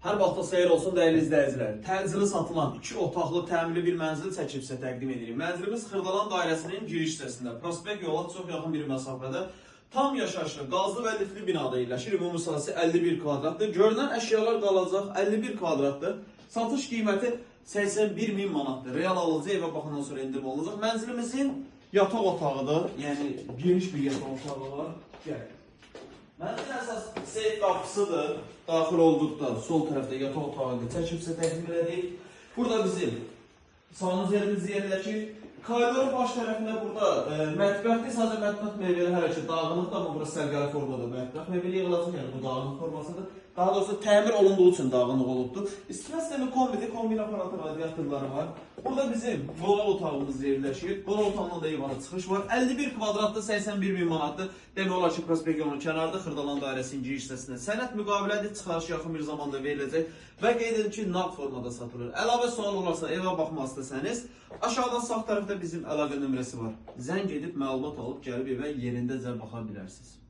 Hər vaxtınız xeyir olsun dəyərli izləyicilər. Təcili satılan 2 otaqlı təmirli bir mənzil çəkib sizə təqdim edirik. Mənzilimiz Xırdalan dairəsinin giriş hissəsində, prospekt yola çox yaxın bir məsafədə, tam yaşayışlı, qazlı və lifli binada yerləşir. Ümumi sahəsi 51 kvadratdır. Görünən əşyalar qalacaq 51 kvadratdır. Satış qiyməti 81.000 manatdır. Real alıcı evə baxandan sonra endirim olacaq. Mənzilimizin yataq otağıdır, yəni geniş bir yataq otağı var. Gəlir. Mənzilin əsas seyf qapısıdır. Daxil olduqda sol tərəfdə yataq otağını çəkib sizə təqdim edirik. Burada bizim salonumuz yerimiz yerləşir. Koridorun baş tərəfində burada mətbəxdir. Sadəcə mətbəx mebeli hələ ki dağınıqdır, amma burası sərgəli formada mətbəx mebeli yığılacaq, yəni bu dağınıq formasıdır. Daha doğrusu təmir olunduğu üçün dağınıq olubdur. İstinə sistemi kombidir, kombin aparatı, radiatorları var. Burada bizim qonaq otağımız yerləşir. Qonaq otağından da eyvana çıxış var. 51 kvadratda 81.000 manatdır. Demək olar ki, prospekt yolunun kənarında Xırdalan dairəsinin giriş hissəsində sənəd müqavilədir, çıxarış yaxın bir zamanda veriləcək və qeyd edin ki, nağd formada satılır. Əlavə sual olarsa, evə baxmaq istəsəniz, aşağıda sağ tərəfdə bizim əlaqə nömrəsi var. Zəng edib məlumat alıb gəlib evə yerindəcə baxa bilərsiniz.